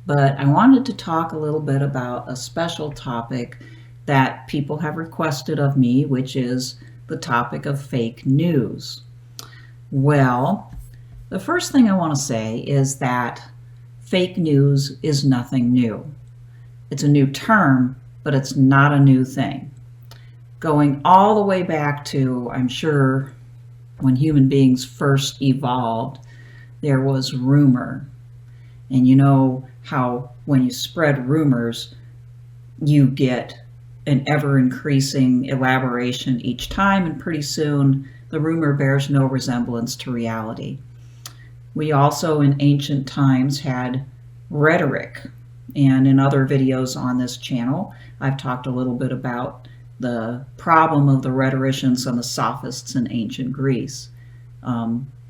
but I wanted to talk a little bit about a special topic that people have requested of me, which is the topic of fake news. Well, the first thing I want to say is that fake news is nothing new. It's a new term, but it's not a new thing. Going all the way back to, I'm sure, when human beings first evolved, there was rumor. And you know how when you spread rumors, you get an ever-increasing elaboration each time, and pretty soon the rumor bears no resemblance to reality. We also in ancient times had rhetoric, and in other videos on this channel I've talked a little bit about the problem of the rhetoricians and the sophists in ancient Greece.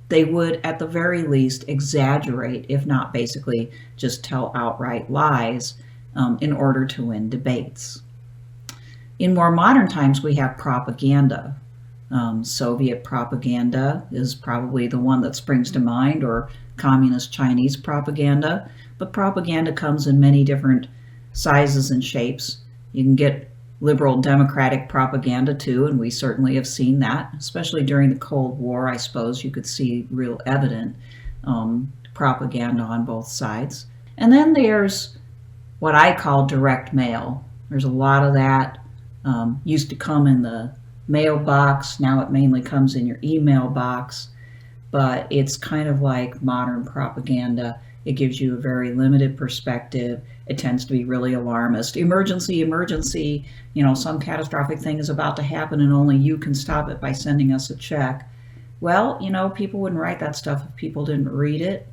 They would at the very least exaggerate, if not basically just tell outright lies in order to win debates. In more modern times we have propaganda. Soviet propaganda is probably the one that springs to mind, or communist Chinese propaganda, but propaganda comes in many different sizes and shapes. You can get liberal democratic propaganda too, and we certainly have seen that, especially during the Cold War. I suppose you could see real evident propaganda on both sides. And then there's what I call direct mail. There's a lot of that. Used to come in the mailbox. Now it mainly comes in your email box, but it's kind of like modern propaganda. It gives you a very limited perspective. It tends to be really alarmist. Emergency, emergency, some catastrophic thing is about to happen and only you can stop it by sending us a check. Well, people wouldn't write that stuff if people didn't read it.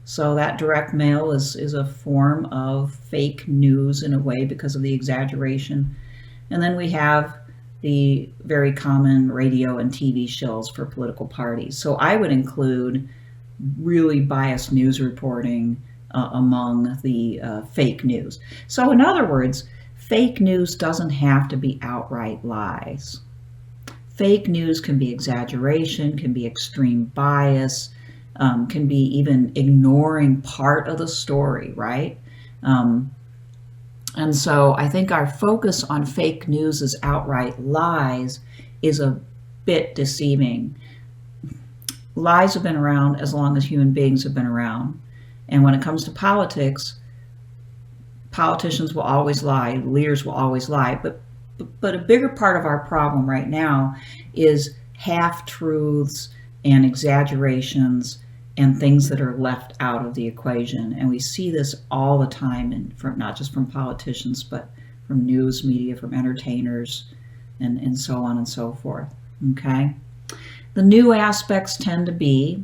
So that direct mail is a form of fake news in a way because of the exaggeration. And then we have the very common radio and TV shills for political parties. So I would include really biased news reporting among the fake news. So in other words, fake news doesn't have to be outright lies. Fake news can be exaggeration, can be extreme bias, can be even ignoring part of the story, right? And so I think our focus on fake news as outright lies is a bit deceiving. Lies have been around as long as human beings have been around. And when it comes to politics, politicians will always lie, leaders will always lie. But a bigger part of our problem right now is half-truths and exaggerations and things that are left out of the equation. And we see this all the time, not just from politicians, but from news media, from entertainers, and so on and so forth. Okay? The new aspects tend to be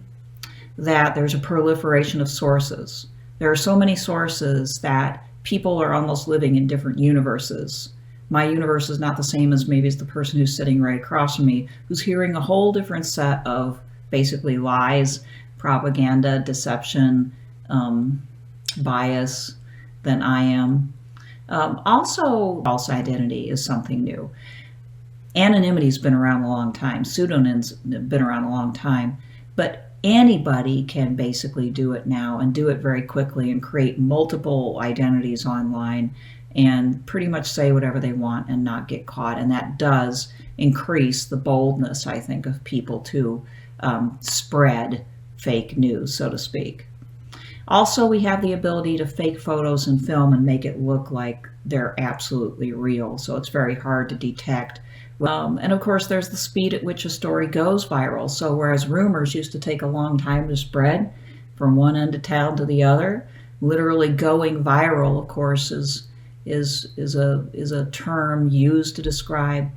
that there's a proliferation of sources. There are so many sources that people are almost living in different universes. My universe is not the same as maybe as the person who's sitting right across from me, who's hearing a whole different set of basically lies, propaganda, deception, bias than I am. Also, false identity is something new. Anonymity's been around a long time. Pseudonyms have been around a long time. But anybody can basically do it now and do it very quickly and create multiple identities online and pretty much say whatever they want and not get caught. And that does increase the boldness, I think, of people to spread fake news, so to speak. Also, we have the ability to fake photos and film and make it look like they're absolutely real. So it's very hard to detect. And of course, there's the speed at which a story goes viral. So whereas rumors used to take a long time to spread from one end of town to the other, literally going viral, of course, is a term used to describe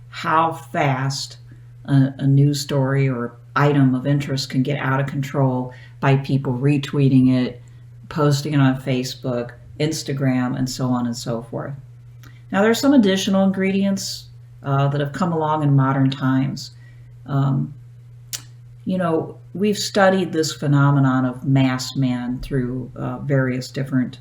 how fast a news story or item of interest can get out of control by people retweeting it, posting it on Facebook, Instagram, and so on and so forth. Now, there's some additional ingredients that have come along in modern times. We've studied this phenomenon of mass man through various different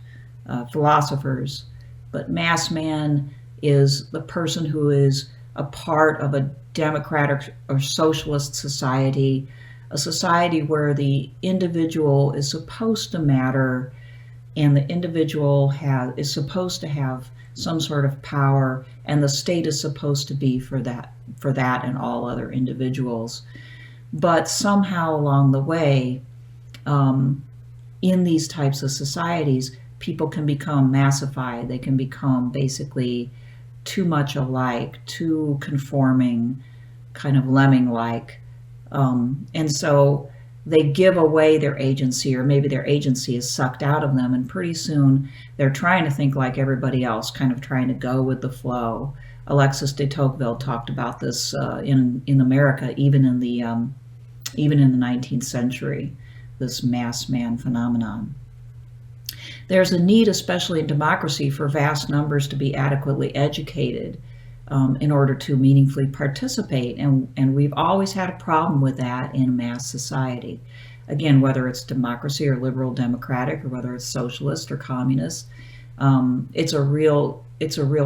philosophers, but mass man is the person who is a part of a democratic or socialist society, a society where the individual is supposed to matter, and the individual is supposed to have some sort of power, and the state is supposed to be for that and all other individuals. But somehow along the way, in these types of societies, people can become massified. They can become basically too much alike, too conforming, kind of lemming-like. And so they give away their agency, or maybe their agency is sucked out of them, and pretty soon they're trying to think like everybody else, kind of trying to go with the flow. Alexis de Tocqueville talked about this in America, even in the 19th century, this mass man phenomenon. There's a need, especially in democracy, for vast numbers to be adequately educated in order to meaningfully participate. And we've always had a problem with that in mass society. Again, whether it's democracy or liberal democratic, or whether it's socialist or communist, it's a real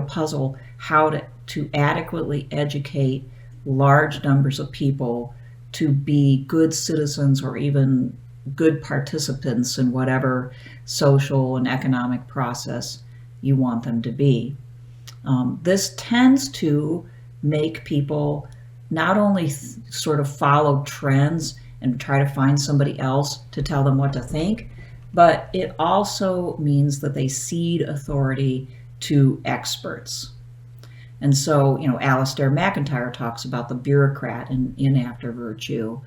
puzzle how to adequately educate large numbers of people to be good citizens, or even good participants in whatever social and economic process you want them to be. This tends to make people not only sort of follow trends and try to find somebody else to tell them what to think, but it also means that they cede authority to experts. And so, Alistair McIntyre talks about the bureaucrat in After Virtue,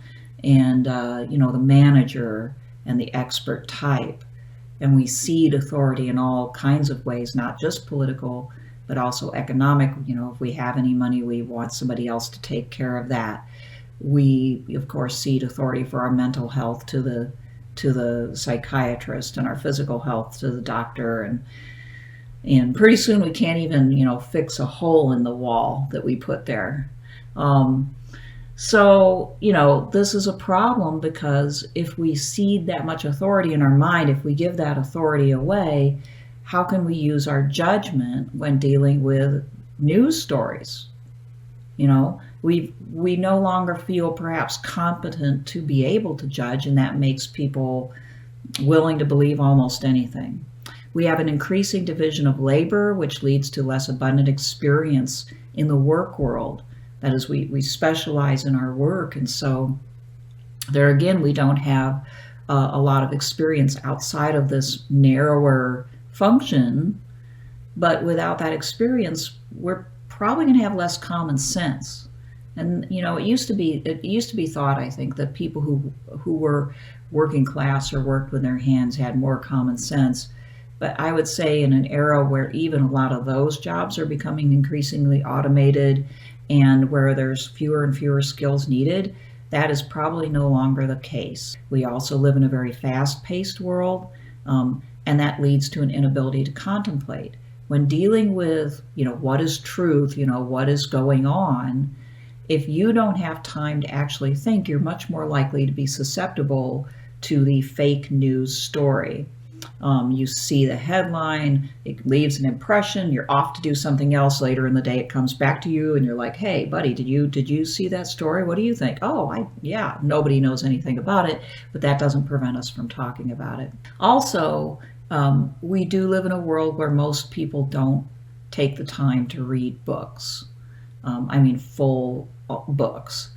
and, the manager and the expert type. And we cede authority in all kinds of ways, not just political, but also economic. If we have any money, we want somebody else to take care of that. We, of course, cede authority for our mental health to the psychiatrist, and our physical health to the doctor, and pretty soon we can't even, fix a hole in the wall that we put there. So, this is a problem, because if we cede that much authority in our mind, if we give that authority away, how can we use our judgment when dealing with news stories? We no longer feel perhaps competent to be able to judge, and that makes people willing to believe almost anything. We have an increasing division of labor, which leads to less abundant experience in the work world. That is, we specialize in our work, and so there again, we don't have a lot of experience outside of this narrower function. But without that experience, we're probably going to have less common sense. And it used to be thought, I think, that people who were working class or worked with their hands had more common sense. But I would say in an era where even a lot of those jobs are becoming increasingly automated, and where there's fewer and fewer skills needed, that is probably no longer the case. We also live in a very fast-paced world, and that leads to an inability to contemplate. When dealing with, what is truth, what is going on, if you don't have time to actually think, you're much more likely to be susceptible to the fake news story. You see the headline, it leaves an impression, you're off to do something else. Later in the day, it comes back to you, and you're like, hey, buddy, did you see that story? What do you think? Oh, yeah, nobody knows anything about it, but that doesn't prevent us from talking about it. Also, we do live in a world where most people don't take the time to read books. Full books.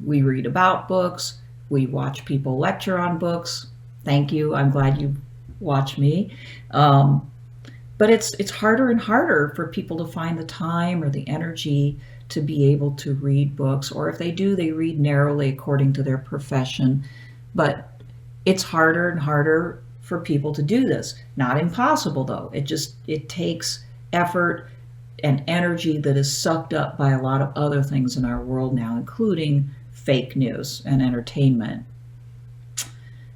We read about books. We watch people lecture on books. Thank you. I'm glad you watch me. But it's harder and harder for people to find the time or the energy to be able to read books, or if they do, they read narrowly according to their profession. But it's harder and harder for people to do this. Not impossible, though. It takes effort and energy that is sucked up by a lot of other things in our world now, including fake news and entertainment.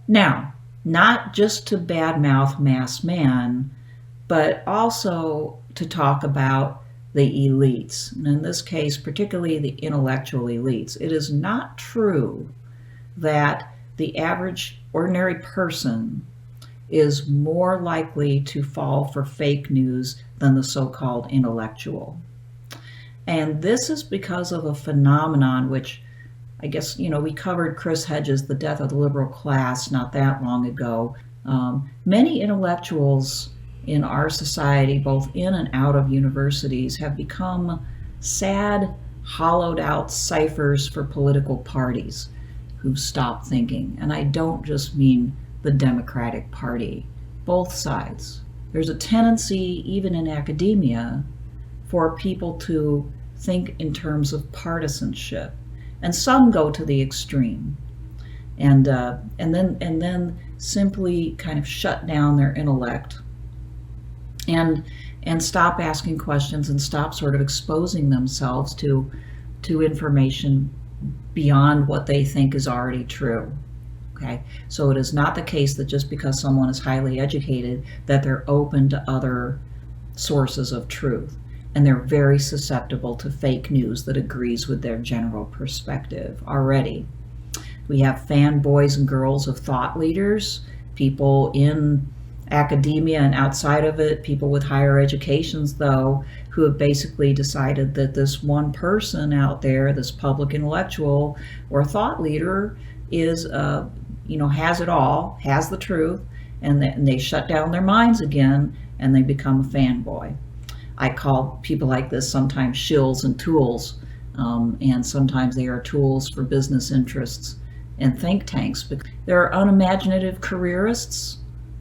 Now, not just to badmouth mass man, but also to talk about the elites. And in this case, particularly the intellectual elites. It is not true that the average ordinary person is more likely to fall for fake news than the so-called intellectual. And this is because of a phenomenon which, I guess, we covered Chris Hedges' The Death of the Liberal Class not that long ago. Many intellectuals in our society, both in and out of universities, have become sad, hollowed out ciphers for political parties who've stopped thinking. And I don't just mean the Democratic Party, both sides. There's a tendency, even in academia, for people to think in terms of partisanship, and some go to the extreme, and then simply kind of shut down their intellect and stop asking questions and stop sort of exposing themselves to information beyond what they think is already true. Okay, so it is not the case that just because someone is highly educated that they're open to other sources of truth, and they're very susceptible to fake news that agrees with their general perspective already. We have fanboys and girls of thought leaders, people in academia and outside of it, people with higher educations, though, who have basically decided that this one person out there, this public intellectual or thought leader, is, has it all, has the truth, and they shut down their minds again and they become a fanboy. I call people like this sometimes shills and tools, and sometimes they are tools for business interests and think tanks. But there are unimaginative careerists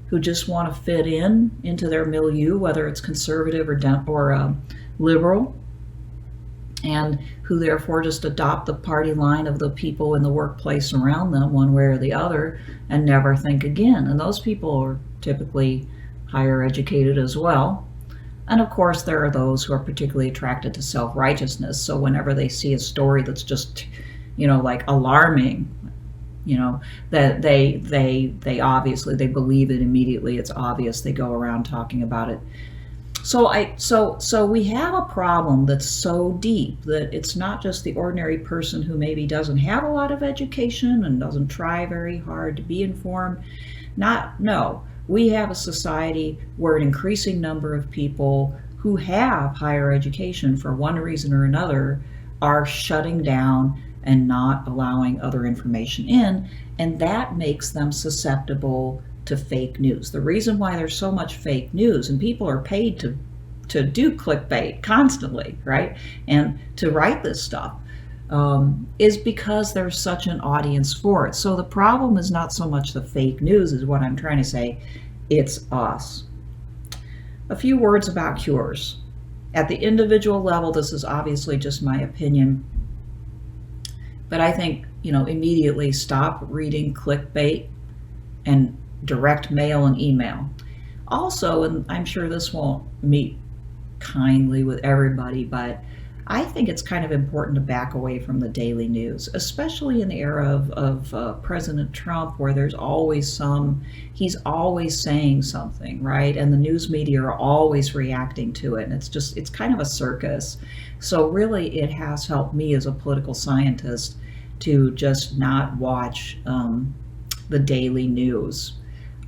who just want to fit into their milieu, whether it's conservative or liberal, and who therefore just adopt the party line of the people in the workplace around them one way or the other and never think again. And those people are typically higher educated as well. And of course, there are those who are particularly attracted to self-righteousness. So whenever they see a story that's just, like alarming, that they obviously, they believe it immediately. It's obvious. They go around talking about it. So we have a problem that's so deep that it's not just the ordinary person who maybe doesn't have a lot of education and doesn't try very hard to be informed. No. We have a society where an increasing number of people who have higher education for one reason or another are shutting down and not allowing other information in, and that makes them susceptible to fake news. The reason why there's so much fake news, and people are paid to do clickbait constantly, right, and to write this stuff, is because there's such an audience for it. So the problem is not so much the fake news, is what I'm trying to say, it's us. A few words about cures. At the individual level, this is obviously just my opinion, but I think, immediately stop reading clickbait and direct mail and email. Also, and I'm sure this won't meet kindly with everybody, but I think it's kind of important to back away from the daily news, especially in the era of President Trump, where he's always saying something, right? And the news media are always reacting to it. And it's kind of a circus. So really, it has helped me as a political scientist to just not watch the daily news.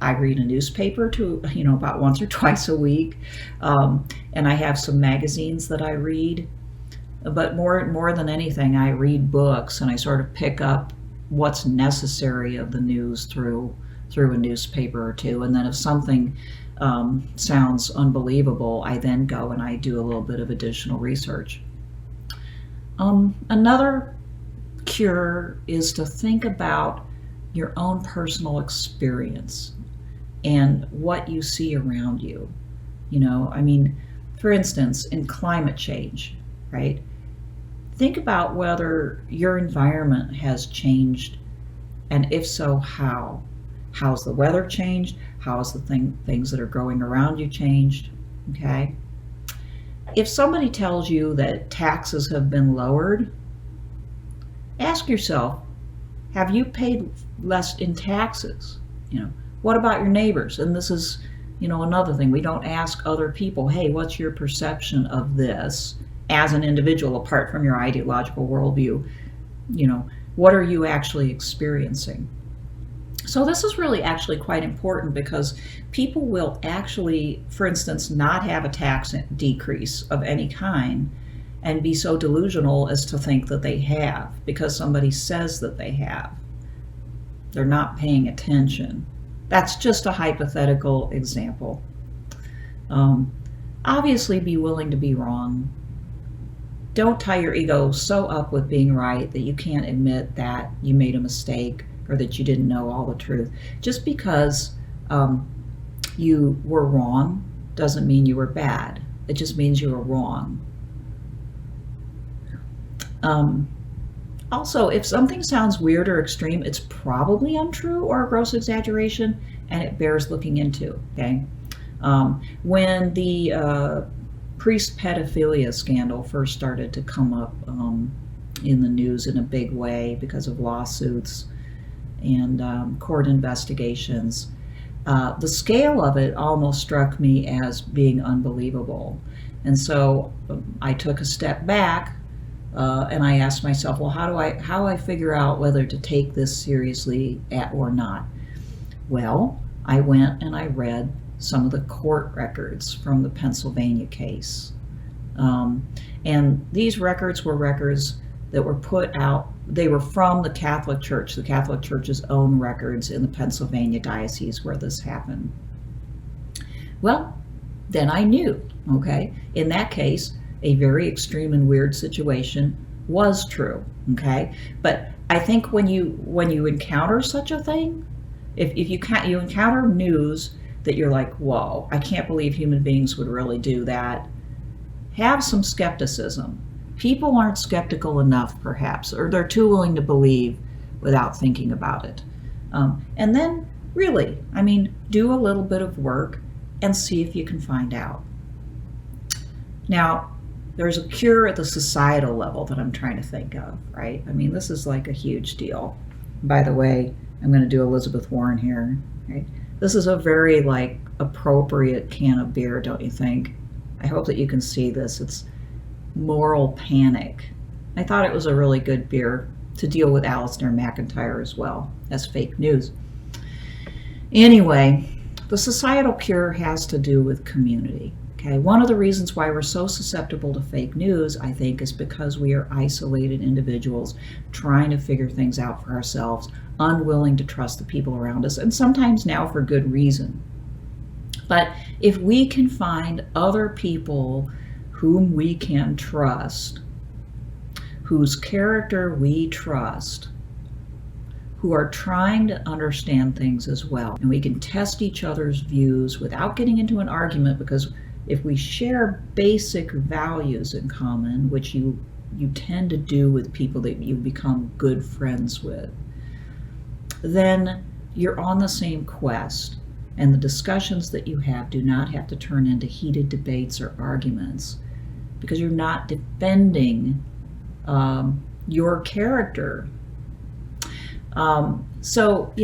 I read a newspaper about once or twice a week. And I have some magazines that I read. But more than anything, I read books and I sort of pick up what's necessary of the news through a newspaper or two. And then if something sounds unbelievable, I then go and I do a little bit of additional research. Another cure is to think about your own personal experience and what you see around you. For instance, in climate change, right? Think about whether your environment has changed, and if so, how. How's the weather changed? How's the things that are growing around you changed? Okay. If somebody tells you that taxes have been lowered, ask yourself, have you paid less in taxes? What about your neighbors? And this is, another thing. We don't ask other people, hey, what's your perception of this? As an individual, apart from your ideological worldview, what are you actually experiencing? So this is really actually quite important, because people will actually, for instance, not have a tax decrease of any kind and be so delusional as to think that they have because somebody says that they have. They're not paying attention. That's just a hypothetical example. Um, Obviously, be willing to be wrong. Don't tie your ego so up with being right that you can't admit that you made a mistake or that you didn't know all the truth. Just because um, you were wrong doesn't mean you were bad. It just means you were wrong. Um, Also, if something sounds weird or extreme, it's probably untrue or a gross exaggeration, and it bears looking into. Okay, when the priest pedophilia scandal first started to come up in the news in a big way because of lawsuits and court investigations, the scale of it almost struck me as being unbelievable. And so I took a step back and I asked myself, well, how do I figure out whether to take this seriously or not? Well, I went and I read some of the court records from the Pennsylvania case. And these records were records that were put out, they were from the Catholic Church's own records in the Pennsylvania diocese where this happened. Well, then I knew, okay, in that case, a very extreme and weird situation was true, okay? But I think when you encounter such a thing, if you encounter news that you're like, whoa, I can't believe human beings would really do that, have some skepticism. People aren't skeptical enough, perhaps, or they're too willing to believe without thinking about it. And then, really, I mean, do a little bit of work and see if you can find out. Now, there's a cure at the societal level that I'm trying to think of, right? I mean, this is like a huge deal. By the way, I'm going to do Elizabeth Warren here, right? This is a very like appropriate can of beer, don't you think? I hope that you can see this. It's Moral Panic. I thought it was a really good beer to deal with Alistair McIntyre as well as fake news. Anyway, the societal cure has to do with community. Okay, one of the reasons why we're so susceptible to fake news, I think, is because we are isolated individuals trying to figure things out for ourselves, unwilling to trust the people around us, and sometimes now for good reason. But if we can find other people whom we can trust, whose character we trust, who are trying to understand things as well, and we can test each other's views without getting into an argument, because if we share basic values in common, which you tend to do with people that you become good friends with, then you're on the same quest, and the discussions that you have do not have to turn into heated debates or arguments, because you're not defending your character. So,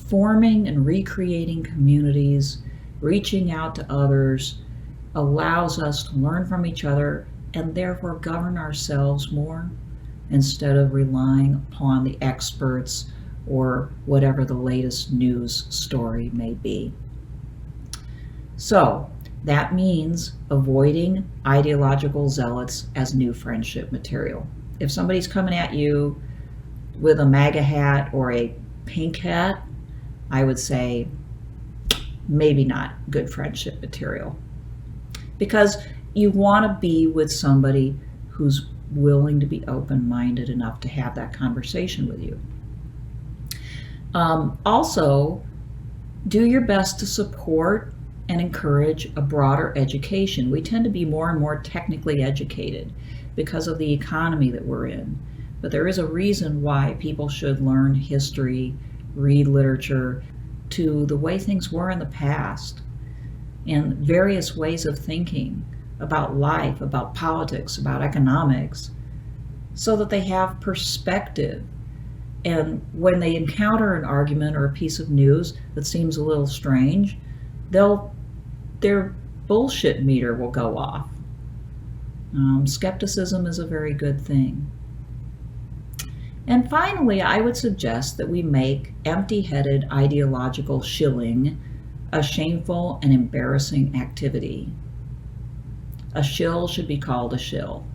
forming and recreating communities, reaching out to others, allows us to learn from each other and therefore govern ourselves more instead of relying upon the experts or whatever the latest news story may be. So that means avoiding ideological zealots as new friendship material. If somebody's coming at you with a MAGA hat or a pink hat, I would say maybe not good friendship material. Because you want to be with somebody who's willing to be open-minded enough to have that conversation with you. Also, do your best to support and encourage a broader education. We tend to be more and more technically educated because of the economy that we're in. But there is a reason why people should learn history, read literature, to the way things were in the past, and various ways of thinking about life, about politics, about economics, so that they have perspective. And when they encounter an argument or a piece of news that seems a little strange, their bullshit meter will go off. Skepticism is a very good thing. And finally, I would suggest that we make empty-headed ideological shilling a shameful and embarrassing activity. A shill should be called a shill.